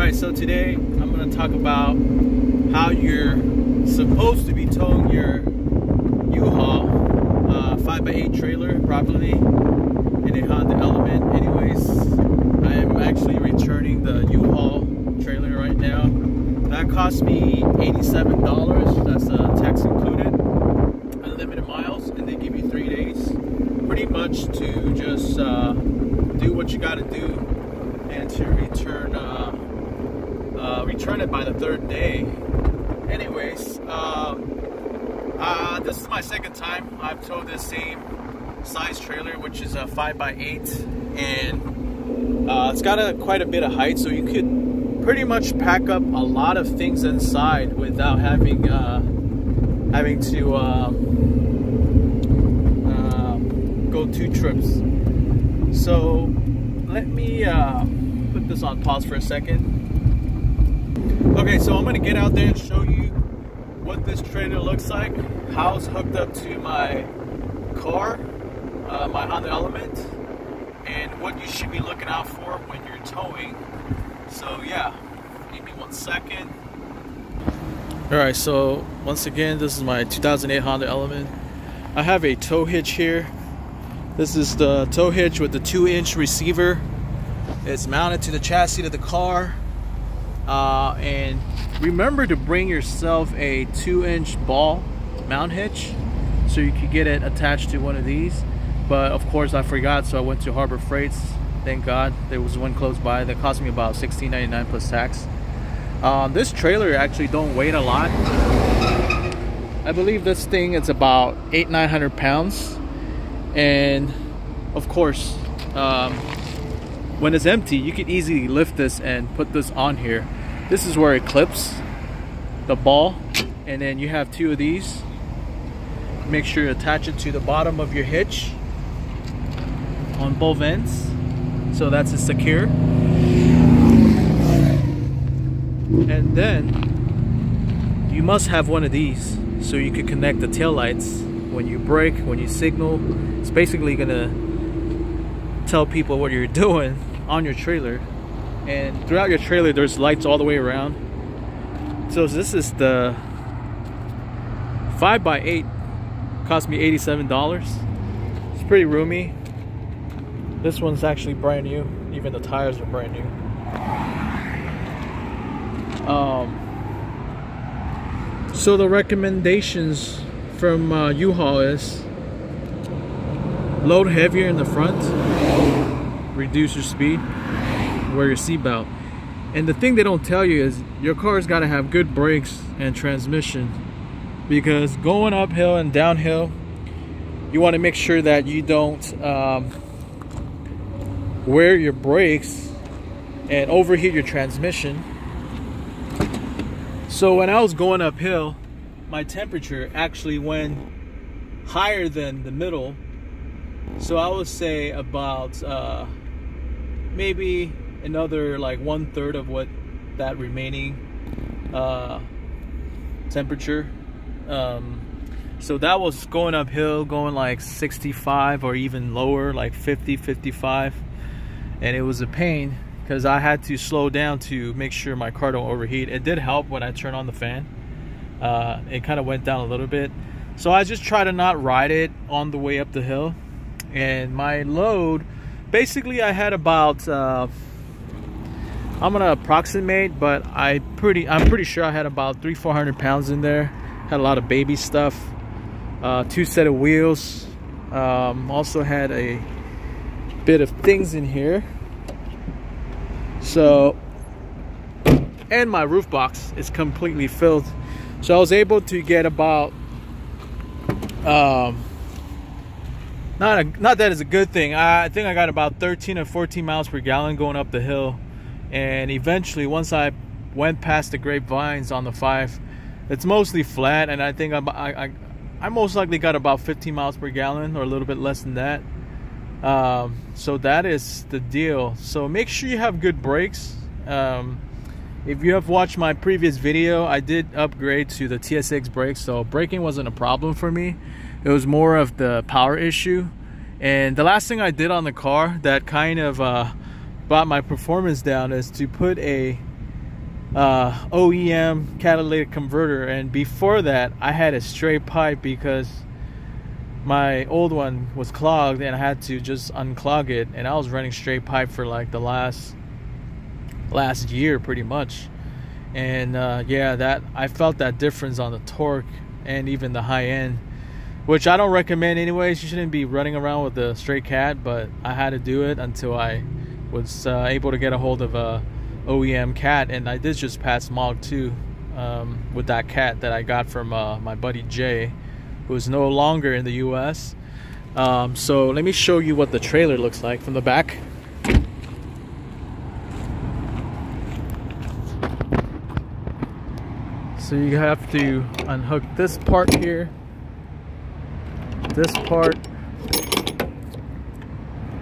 Alright, so today I'm going to talk about how you're supposed to be towing your Uhaul 5x8 trailer properly in a Honda Element. Anyways, I am actually returning the Uhaul trailer right now. That cost me $87. That's tax included, unlimited miles, and they give you 3 days pretty much to just do what you got to do and to return it by the 3rd day. Anyways, this is my second time I've towed this same size trailer, which is a 5x8, and it's got quite a bit of height, so you could pretty much pack up a lot of things inside without having to go 2 trips. So let me put this on pause for a second. Okay, so I'm gonna get out there and show you what this trailer looks like, how it's hooked up to my car, my Honda Element, and what you should be looking out for when you're towing. So yeah, give me 1 second. Alright, so once again, this is my 2008 Honda Element. I have a tow hitch here. This is the tow hitch with the 2-inch receiver. It's mounted to the chassis of the car. And remember to bring yourself a 2-inch ball mount hitch so you could get it attached to one of these. But of course I forgot, so I went to Harbor Freights. Thank God there was one close by that cost me about $16.99 plus tax. This trailer actually don't weigh a lot. I believe this thing is about 800-900 pounds, and of course when it's empty you could easily lift this and put this on here. This is where it clips the ball, and then you have 2 of these. Make sure you attach it to the bottom of your hitch on both ends, so that's secure. And then you must have one of these so you can connect the tail lights when you brake, when you signal. It's basically gonna tell people what you're doing on your trailer. And throughout your trailer there's lights all the way around. So this is the 5x8, cost me $87. It's pretty roomy. This one's actually brand new, even the tires are brand new. So the recommendations from Uhaul is load heavier in the front, reduce your speed, wear your seatbelt. And the thing they don't tell you is your car's got to have good brakes and transmission, because going uphill and downhill you want to make sure that you don't wear your brakes and overheat your transmission. So when I was going uphill, my temperature actually went higher than the middle. So I would say about maybe another like 1/3 of what that remaining temperature. So that was going uphill, going like 65 or even lower, like 50, 55. And it was a pain because I had to slow down to make sure my car don't overheat. It did help when I turned on the fan. It kind of went down a little bit. So I just try to not ride it on the way up the hill. And my load, basically I had about, I'm gonna approximate, but I'm pretty sure I had about 300-400 pounds in there. Had a lot of baby stuff, 2 set of wheels, also had a bit of things in here. So, and my roof box is completely filled. So I was able to get about, not that is a good thing. I think I got about 13 or 14 miles per gallon going up the hill. And eventually, once I went past the grapevines on the 5, it's mostly flat, and I think I most likely got about 15 miles per gallon or a little bit less than that. So that is the deal. So make sure you have good brakes. If you have watched my previous video, I did upgrade to the TSX brakes, so braking wasn't a problem for me. It was more of the power issue. And the last thing I did on the car that kind of brought my performance down is to put a OEM catalytic converter, and before that I had a straight pipe because my old one was clogged and I had to just unclog it, and I was running straight pipe for like the last year pretty much. And yeah, that I felt that difference on the torque and even the high end, which I don't recommend anyways. You shouldn't be running around with a straight cat, but I had to do it until I was able to get a hold of a OEM cat, and I did just pass Mog 2 with that cat that I got from my buddy Jay, who is no longer in the US. So let me show you what the trailer looks like from the back. So you have to unhook this part here, this part,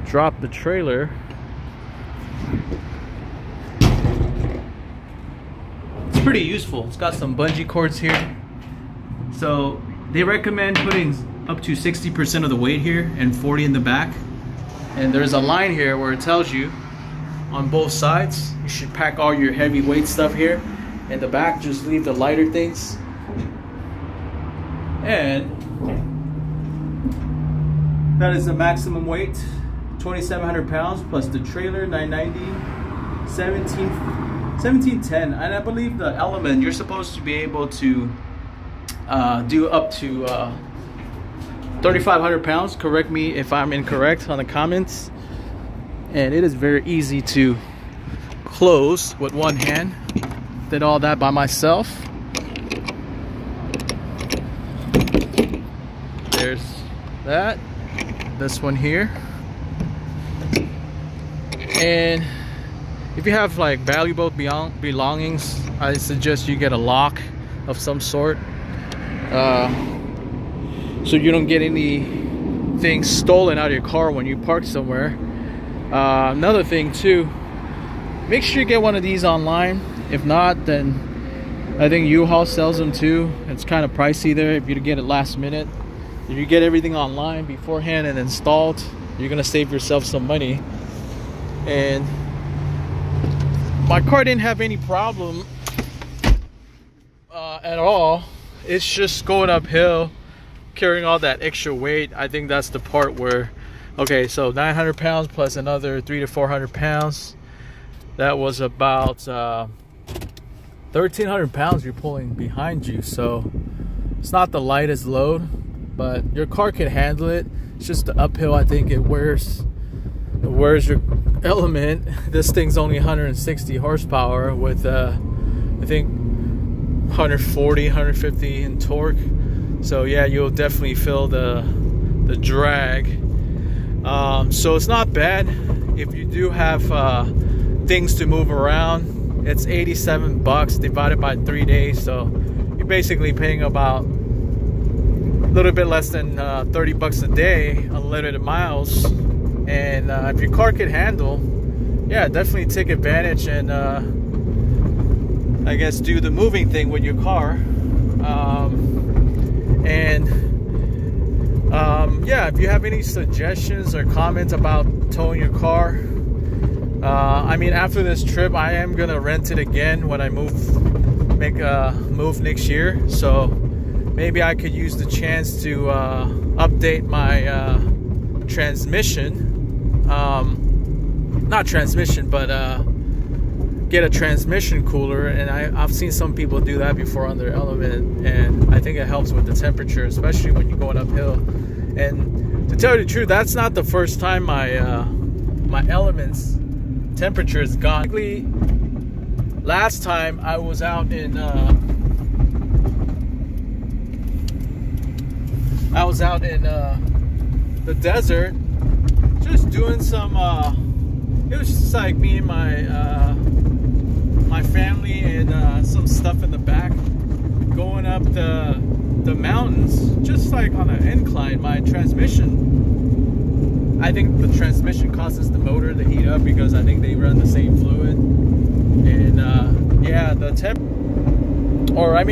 drop the trailer. It's pretty useful. It's got some bungee cords here. So they recommend putting up to 60% of the weight here and 40 in the back. And there's a line here where it tells you on both sides you should pack all your heavy weight stuff here. In the back, just leave the lighter things. And that is the maximum weight, 2,700 pounds plus the trailer, 990, 1710. And I believe the Element, you're supposed to be able to do up to 3,500 pounds. Correct me if I'm incorrect on the comments. And it is very easy to close with one hand. Did all that by myself. There's that. This one here. And if you have like valuable belongings, I suggest you get a lock of some sort, so you don't get anything stolen out of your car when you park somewhere. Another thing too, make sure you get one of these online. If not, then I think Uhaul sells them too. It's kind of pricey there if you get it last minute. If you get everything online beforehand and installed, you're gonna save yourself some money. And my car didn't have any problem at all. It's just going uphill, carrying all that extra weight. I think that's the part where, okay, so 900 pounds plus another 300 to 400 pounds. That was about 1,300 pounds you're pulling behind you. So it's not the lightest load, but your car can handle it. It's just the uphill. I think it wears your Element. This thing's only 160 horsepower with I think 140, 150 in torque. So yeah, you'll definitely feel the drag. So it's not bad if you do have things to move around. It's 87 bucks divided by 3 days, so you're basically paying about a little bit less than 30 bucks a day, unlimited miles. And if your car can handle, yeah, definitely take advantage and I guess do the moving thing with your car. Yeah, if you have any suggestions or comments about towing your car, I mean, after this trip, I am gonna rent it again when I make a move next year. So maybe I could use the chance to update my transmission. Not transmission, but get a transmission cooler. And I've seen some people do that before on their Element, and I think it helps with the temperature, especially when you're going uphill. And to tell you the truth, that's not the first time my my Element's temperature is gone. Last time I was out in the desert, just doing some it was just like me and my family and some stuff in the back, going up the mountains, just like on an incline. My transmission, I think the transmission causes the motor to heat up because I think they run the same fluid. And yeah, the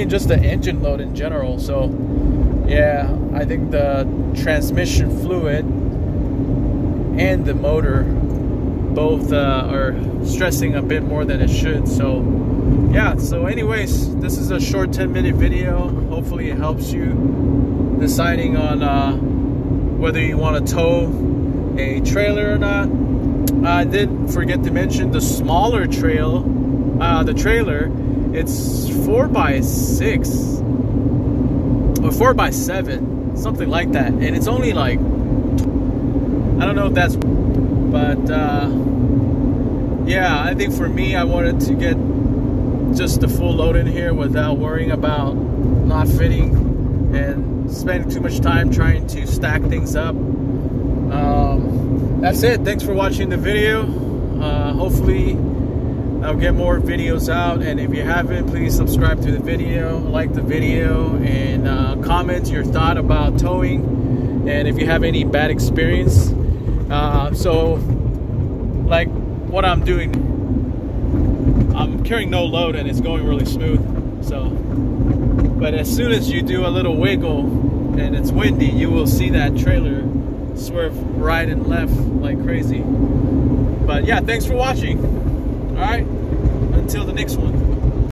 just the engine load in general. So yeah, I think the transmission fluid and the motor both are stressing a bit more than it should. So yeah, yeah, so anyways, this is a short 10-minute video. Hopefully it helps you deciding on whether you want to tow a trailer or not. I did forget to mention the smaller trailer. It's 4x6 or 4x7, something like that, and it's only like, I don't know if that's, but yeah, I think for me, I wanted to get just the full load in here without worrying about not fitting and spending too much time trying to stack things up. That's it. Thanks for watching the video. Hopefully I'll get more videos out, and if you haven't, please subscribe to the video, like the video, and comment your thought about towing, and if you have any bad experience. So like what I'm doing, I'm carrying no load and it's going really smooth. So, but as soon as you do a little wiggle and it's windy, you will see that trailer swerve right and left like crazy. But yeah, thanks for watching. All right, until the next one.